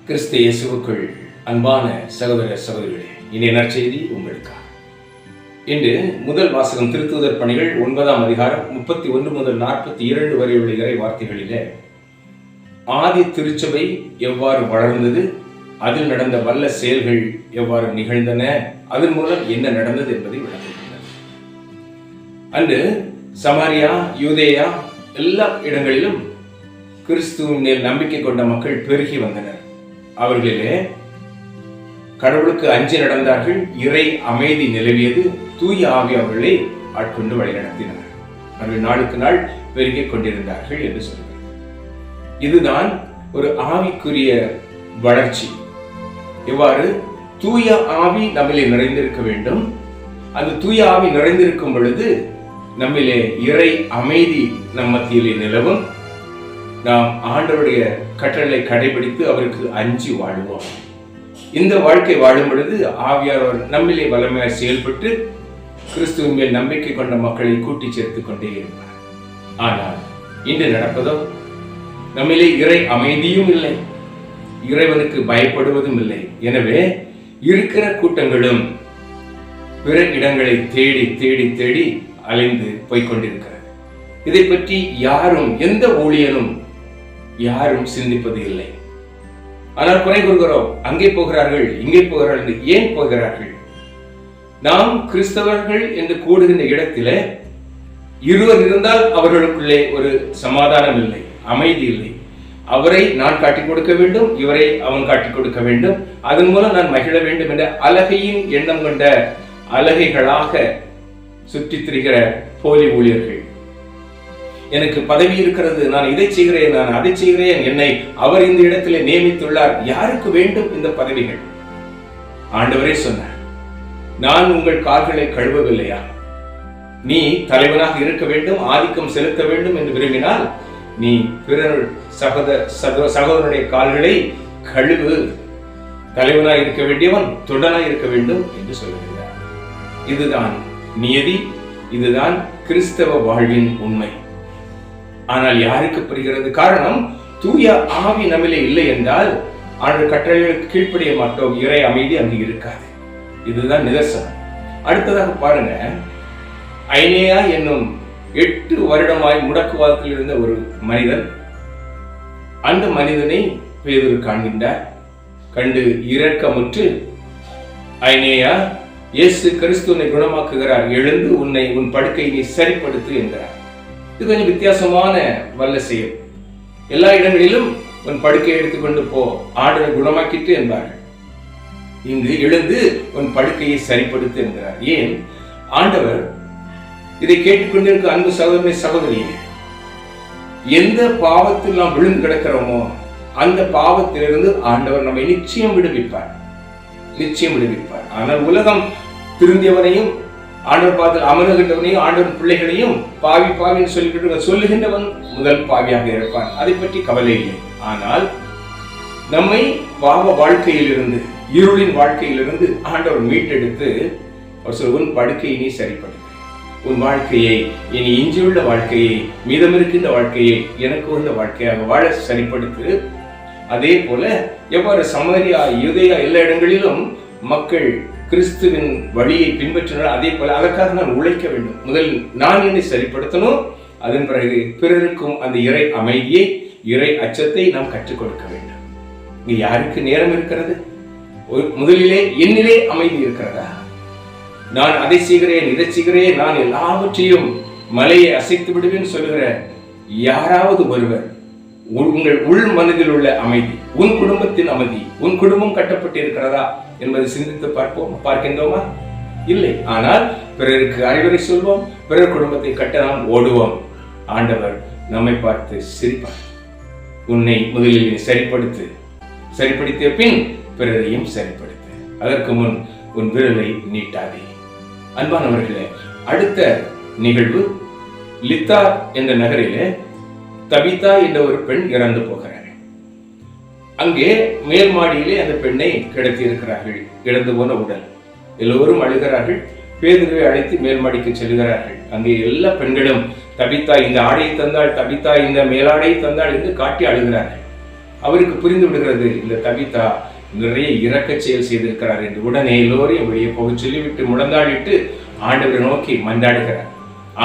கிறிஸ்து இயேசுவுக்குள் அன்பான சகோதர சகோதரிகளே, இன்றைய நற்செய்தி உங்களுக்காக. இன்று முதல் வாசகம் திருத்தூதர் பணிகள் 9ஆம் அதிகாரம் 31 முதல் 42 வரை உள்ள இறை வார்த்தைகளிலே ஆதி திருச்சபை எவ்வாறு வளர்ந்தது, அதில் நடந்த வல்ல செயல்கள் எவ்வாறு நிகழ்ந்தன, அதன் மூலம் என்ன நடந்தது என்பதை விளக்குகின்றனர். அன்று சமாரியா, யூதேயா எல்லா இடங்களிலும் கிறிஸ்துவின் மேல் நம்பிக்கை கொண்ட மக்கள் பெருகி வந்தனர். அவர்களிலே கடவுளுக்கு அஞ்சி நடந்தார்கள். இறை அமைதி நிலவியது. தூய ஆவி அவர்களை ஆட்கொண்டு வழிநடத்தினார். அவர்கள் நாளுக்கு நாள் பெருகிக் கொண்டிருந்தார்கள் என்று சொல்கிறார். இதுதான் ஒரு ஆவிக்குரிய வளர்ச்சி. இவ்வாறு தூய ஆவி நம்மிலே நிறைந்திருக்க வேண்டும். அந்த தூய ஆவி நிறைந்திருக்கும் பொழுது நம்மிலே இறை அமைதி நம் மத்தியிலே நிலவும். நாம் ஆண்டவருடைய கட்டளை கடைபிடித்து அவருக்கு அஞ்சி வாழுவோம். இந்த வாழ்க்கை வாழும் பொழுது ஆவியானவர் நம்மிலே வல்லமையாக செயல்பட்டு கிறிஸ்துவின் மேல் நம்பிக்கை கொண்ட மக்களை கூட்டி சேர்த்துக் கொண்டே இருப்பார். ஆனால் இன்று நடப்பதோ, நம்மிலே இறை அமைதியும் இல்லை, இறைவனுக்கு பயப்படுவதும் இல்லை. எனவே இருக்கிற கூட்டங்களும் பிற இடங்களை தேடி தேடி தேடி அலைந்து போய்கொண்டிருக்கிறது. இதை பற்றி யாரும், எந்த ஊழியரும் யாரும் சிந்திப்பது இல்லை. ஆனால் குறை கூறுகிறோம், அங்கே போகிறார்கள், இங்கே போகிறார்கள். ஏன் போகிறார்கள்? நாம் கிறிஸ்தவர்கள் என்று கூடுகின்ற இடத்திலே இருவர் இருந்தால் அவர்களுக்குள்ளே ஒரு சமாதானம் இல்லை, அமைதி இல்லை. அவரை நான் காட்டிக் கொடுக்க வேண்டும், இவரை அவன் காட்டிக் கொடுக்க வேண்டும், அதன் மூலம் நான் மகிழ வேண்டும் என்ற அழகையின் எண்ணம் கொண்ட அழகைகளாக சுற்றித் திரிகிற போலி ஊழியர்கள். எனக்கு பதவி இருக்கிறது, நான் இதை செய்கிறேன், நான் அதை செய்கிறேன், என்னை அவர் இந்த இடத்திலே நியமித்துள்ளார். யாருக்கு வேண்டும் இந்த பதவிகள்? ஆண்டவரே சொன்னார், நான் உங்கள் கால்களை கழுவவில்லையா? நீ தலைவனாக இருக்க வேண்டும், ஆதிக்கம் செலுத்த வேண்டும் என்று விரும்பினால் நீ பிறர் சகோதரனுடைய கால்களை கழுவு. தலைவனாய் இருக்க வேண்டியவன் தொடனாய் இருக்க வேண்டும் என்று சொல்லுகிறார். இதுதான் நியதி, இதுதான் கிறிஸ்தவ வாழ்வின் உண்மை. ஆனால் யாருக்கு புரிகிறது? காரணம், தூய ஆவி நம்மிலே இல்லை என்றால் ஆண்டவர் கட்டளைகளுக்கு கீழ்ப்படிய மாட்டோம், இறை அமைதி அங்கு இருக்காது. இதுதான் நிதர்சனம். அடுத்ததாக பாருங்க, ஐனேயா என்னும் 8 வருடமாய் முடக்குவாதத்தில் இருந்த ஒரு மனிதன், அந்த மனிதனை பேதுரு காண்கின்றார். கண்டு இரக்கமுற்று, ஐனேயா, இயேசு கிறிஸ்துவை குணமாக்குகிறார், எழுந்து உன் படுக்கையை நீ சரிப்படுத்து என்கிறார். இது கொஞ்சம் வித்தியாசமான வல்ல செயல். எல்லா இடங்களிலும் உன் படுக்கையை எடுத்துக்கொண்டு போ, ஆண்டவர் குணமாக்கிட்டு என்பார்கள். இங்கு எழுந்து உன் படுக்கையை சரிப்படுத்து என்கிறார். ஏன்? ஆண்டவர் இதை கேட்டுக்கொண்டிருக்க அன்பு சகோதரனே, சகோதரியே, எந்த பாவத்தில் நாம் விழுந்து கிடக்கிறோமோ அந்த பாவத்திலிருந்து ஆண்டவர் நம்மை நிச்சயம் விடுவிப்பார், நிச்சயம் விடுவிப்பார். ஆனால் உலகம் திருந்தியவனையும் ஆண்டவர் பாதத்தில் அமர்கின்றவனையும் ஆண்டவர் பிள்ளைகளையும் பாவி பாவின்னு சொல்லுகின்றவன் முதல் பாவியாக இருப்பான். அதை பற்றி கவலை இல்லை. ஆனால் நம்மை பாவ வாழ்க்கையிலிருந்து, இருளின் வாழ்க்கையிலிருந்து ஆண்டவர் மீட்டெடுத்து அவர் சொல், உன் படுக்கையை நீ சரிப்படுத்து, உன் வாழ்க்கையை, இனி இஞ்சியுள்ள வாழ்க்கையை, மீதம் இருக்கின்ற வாழ்க்கையை எனக்கு உள்ள வாழ்க்கையாக வாழ சரிப்படுத்து. அதே போல எவ்வாறு சமாரியா, யூதேயா எல்லா இடங்களிலும் மக்கள் கிறிஸ்துவின் வழியை பின்பற்றினார், அதே போல அதற்காக நான் உழைக்க வேண்டும். முதல் நான் என்னை சரிப்படுத்தணும், அதன் பிறகு பிறருக்கும் அந்த இறை அமைதியை, இறை அச்சத்தை நாம் கற்றுக் கொடுக்க வேண்டும். இங்க யாருக்கு நேரம் இருக்கிறது? முதலிலே என்னிலே அமைதி இருக்கிறதா? நான் அதை செய்கிறேன், இதை செய்கிறேன், நான் எல்லாவற்றையும் மலையை அசைத்து விடுவேன் சொல்லுகிற யாராவது ஒருவர், உங்கள் உள் மனதில் உள்ள அமைதி, உன் குடும்பத்தின் அமைதி, உன் குடும்பம் கட்டப்பட்டு இருக்கிறதா என்பதை சிந்தித்து பார்க்கின்றோமா? இல்லை. ஆனால் பிறருக்கு அறிவுரை சொல்வோம், பிறர் குடும்பத்தை கட்ட நாம் ஓடுவோம். ஆண்டவர் நம்மை பார்த்து சிரிப்பார். உன்னை முதலில் சரிப்படுத்து, சரிப்படுத்திய பின் பிறரையும் சரிப்படுத்து. அதற்கு முன் உன் விரலை நீட்டாதே. அன்பானவர்களே, அடுத்த நிகழ்வு லித்தா என்ற நகரிலே தபிதா என்ற ஒரு பெண் இறந்து போகிறார். அங்கே மேல் மாடியிலே அந்த பெண்ணை கிடத்தி இருக்கிறார்கள். இறந்து போன உடல். எல்லோரும் அழுகிறார்கள். பேதுருவை அழைத்து மேல் மாடிக்கு செல்கிறார்கள். அங்கே எல்லா பெண்களும் தபித்தா இந்த ஆடையை தந்தாள், தபித்தா இந்த மேலாடையை தந்தாள் என்று காட்டி அழுகிறார்கள். அவருக்கு புரிந்து விடுகிறது, இந்த தபித்தா நிறைய இரக்க செயல் செய்திருக்கிறார் என்று. உடனே எல்லோரையும் வெளியே போக சொல்லிவிட்டு முழந்தாளிட்டு ஆண்டவரை நோக்கி மன்றாடுகிறார்.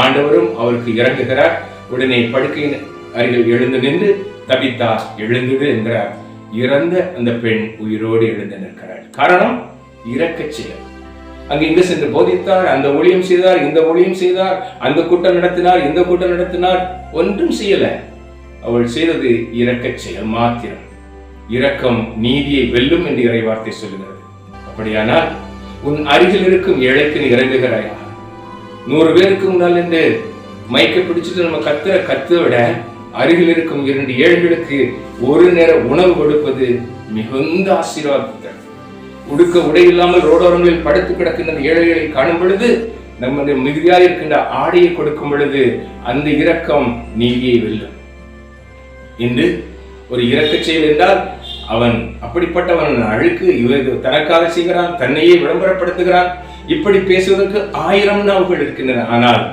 ஆண்டவரும் அவருக்கு இறங்குகிறார். உடனே படுக்கையின் அருகில் எழுந்து நின்று, தபித்தா எழுந்தது என்கிறார். இறந்த அந்த பெண் உயிரோடு எழுந்து நிற்கிறார். காரணம் இரக்க செயல். அங்கு இங்கு சென்று போதித்தார், அந்த ஊழியம் செய்தார், இந்த ஊழியம் செய்தார், அந்த கூட்டம் நடத்தினார், இந்த கூட்டம் நடத்தினார், ஒன்றும் செய்யல. அவள் செய்தது இரக்க செயல் மாத்திரம். இரக்கம் நீதியை வெல்லும் என்று இறை வார்த்தை சொல்லுகிறது. அப்படியானால் உன் அருகில் இருக்கும் ஏழைக்கு நீ இறங்குகிறாயா? 100 பேருக்கு முன்னால் என்று மைக்க பிடிச்சிட்டு நம்ம கத்த விட அருகில் இருக்கும் 2 ஏழைகளுக்கு ஒரு நேர உணவு கொடுப்பது மிகுந்த ஆசீர்வாதத்தை. உடுக்க உடை இல்லாமல் ரோடோரங்களில் படுத்து கிடக்கின்ற ஏழைகளை காணும் பொழுது, நம்முடைய மிகுதியாக இருக்கின்ற ஆடையை கொடுக்கும் பொழுது அந்த இரக்கம் நீதியை வெல்லும். இன்று ஒரு இரக்க செயல் என்றால் அவன் அப்படிப்பட்டவன் அழுக்கு இவர் தனக்காக செய்கிறான், தன்னையே விளம்பரப்படுத்துகிறான், இப்படி பேசுவதற்கு 1000 நாவுகள் இருக்கின்றன. ஆனால்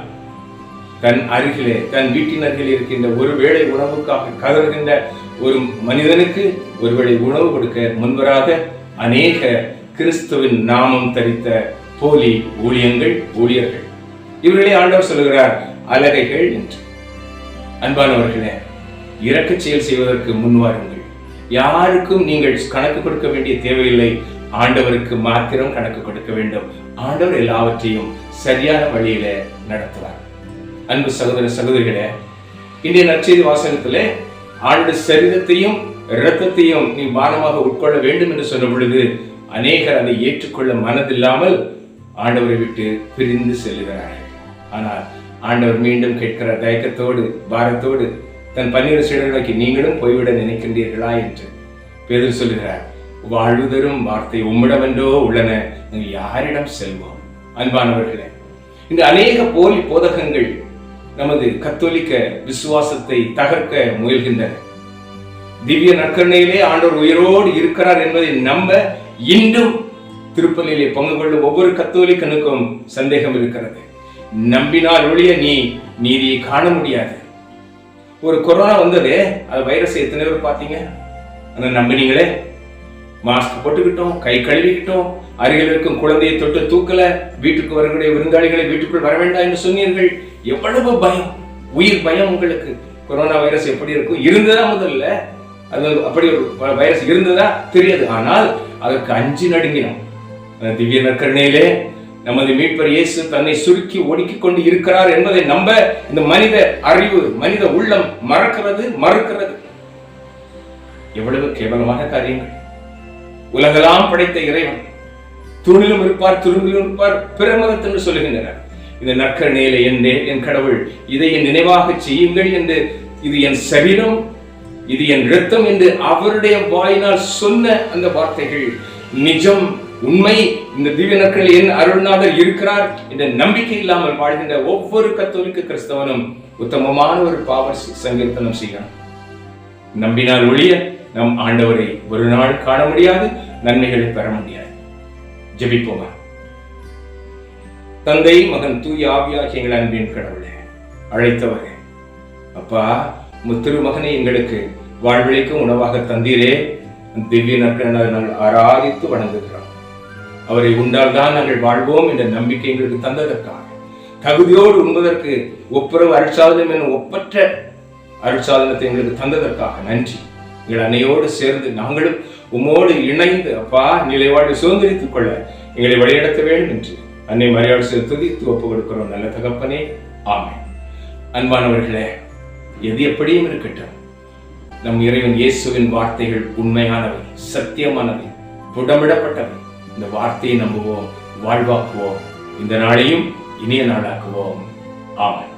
தன் அருகிலே, தன் வீட்டின் அருகில் இருக்கின்ற ஒருவேளை உணவுக்காக கதறுகின்ற ஒரு மனிதனுக்கு ஒருவேளை உணவு கொடுக்க முன்வராத அநேக கிறிஸ்துவின் நாமம் தரித்த போலி ஊழியர்கள், இவர்களே ஆண்டவர் சொல்லுகிறார் அலகைகள் என்று. அன்பானவர்களே, இரக்க செயல் செய்வதற்கு முன்வாருங்கள். யாருக்கும் நீங்கள் கணக்கு கொடுக்க வேண்டிய தேவையில்லை. ஆண்டவருக்கு மாத்திரம் கணக்கு கொடுக்க வேண்டும். ஆண்டவர் எல்லாவற்றையும் சரியான வழியில நடத்துவார். அன்பு சகோதர சகோதரிகளே, இன்றைய நற்செய்தி வாசகத்திலே ஆண்டு சரீரத்தையும் இரத்தத்தையும் நீ பானமாக உட்கொள்ள வேண்டும் என்று சொன்ன பொழுது அநேகர் அதை ஏற்றுக்கொள்ள மனதில்லாமல் ஆண்டவரை விட்டு பிரிந்து செல்லுகிறார்கள். ஆனால் ஆண்டவர் மீண்டும் கேட்கிற தயக்கத்தோடு பாரத்தோடு தன் 12 சீடர்களுக்கு நீங்களும் போய்விட நினைக்கின்றீர்களா என்று பேதுரு சொல்லுகிறார். வாழ்வு தரும் வார்த்தை உம்மிடமென்றோ உள்ளன, நீங்கள் யாரிடம் செல்வோம்? அன்பானவர்களே, இந்த அநேக போலி போதகங்கள் நமது கத்தோலிக்க விசுவாசத்தை தகர்க்க முயல்கின்றன. திவ்ய நற்கருணையிலே ஆண்டவர் உயிரோடு இருக்கிறார் என்பதை நம்ப இன்றும் திருப்பலியிலே பங்கு கொள்ளும் ஒவ்வொரு கத்தோலிக்கனுக்கும் சந்தேகம் இருக்கிறது. நம்பினால் ஒழிய நீ நீதியை காண முடியாது. ஒரு கொரோனா வந்தது, அது வைரஸ் எத்தனை பேர் பார்த்தீங்க? ஆனால் நம்பினீங்களே, மாஸ்க் போட்டுக்கிட்டோம், கை கழுவிக்கிட்டோம், அருகில் இருக்கும் குழந்தையை தொட்டு தூக்கல, வீட்டுக்கு வரக்கூடிய விருந்தாளிகளை வீட்டுக்குள் வர வேண்டாம் என்று சொன்னீர்கள். எவ்வளவு பயம், உயிர் பயம் உங்களுக்கு. கொரோனா வைரஸ் எப்படி இருக்கும்? இருந்ததா முதல்ல? அது அப்படி ஒரு வைரஸ் இருந்ததா தெரியாது. ஆனால் அதற்கு அஞ்சி நடுங்கினோம். திவ்ய நற்கருணையிலே நமது மீட்பர் இயேசு தன்னை சுருக்கி ஒடுக்கிக் கொண்டு இருக்கிறார் என்பதை நம்ப இந்த மனித அறிவு, மனித உள்ளம் மறுக்கிறது. எவ்வளவு கேவலமான காரியங்கள்! உலகெல்லாம் படைத்த இறைவன் தூணிலும் இருப்பார், துரும்பிலும் இருப்பார், பிற மதத்தென்று சொல்லுகின்றனர். இந்த நற்கருணையிலே என் கடவுள் இதை என் நினைவாக செய்யுங்கள் என்று, இது என் சரீரம், இது என் இரத்தம் என்று அவருடைய வாயினால் சொன்ன அந்த வார்த்தைகள் நிஜம், உண்மை. இந்த திவ்ய நற்கருணையில் என் அருள்நாதர் இருக்கிறார் என்ற நம்பிக்கை இல்லாமல் வாழ்கின்ற ஒவ்வொரு கத்தோலிக்க கிறிஸ்தவனும் உத்தமமான ஒரு பாவ சங்கீர்த்தனம் செய்யணும். நம்பினால் ஒழிய நம் ஆண்டவரை ஒரு நாள் காண முடியாது, நன்மைகளை பெற முடியாது. ஜெபிப்போமா. தந்தை, மகன், தூய ஆவியாகிய எங்கள் அன்பின் கடவுளே, அழைத்தவரே, அப்பா, திருமகனை எங்களுக்கு வாழ்விளைக்கும் உணவாக தந்தீரே. திவ்ய நற்கருணை நாங்கள் ஆராதித்து வணங்குகிறோம். அவரை உண்டால்தான் நாங்கள் வாழ்வோம் என்ற நம்பிக்கை எங்களுக்கு தந்ததற்காக, தகுதியோடு உண்பதற்கு ஒப்புரவு அருட்சாதனம் எனும் ஒப்பற்ற அருட்சாதனத்தை எங்களுக்கு தந்ததற்காக நன்றி. எங்கள் அன்னையோடு சேர்ந்து நாங்களும் உம்மோடு இணைந்து அப்பா நிலை வாழ்வை சுதந்திரித்துக் கொள்ள எங்களை வழிநடத்த வேண்டும் என்று அன்னை மரியாதை துதித்து ஒப்பு கொடுக்கிறோம். நல்ல தகப்பனே, ஆமென். அன்பானவர்களே, எது எப்படியும் இருக்கட்டும், நம் இறைவன் இயேசுவின் வார்த்தைகள் உண்மையானவை, சத்தியமானவை, புடமிடப்பட்டவை. இந்த வார்த்தையை நம்புவோம், வாழ்வாக்குவோம், இந்த நாளையும் இனிய நாளாக்குவோம். ஆமென்.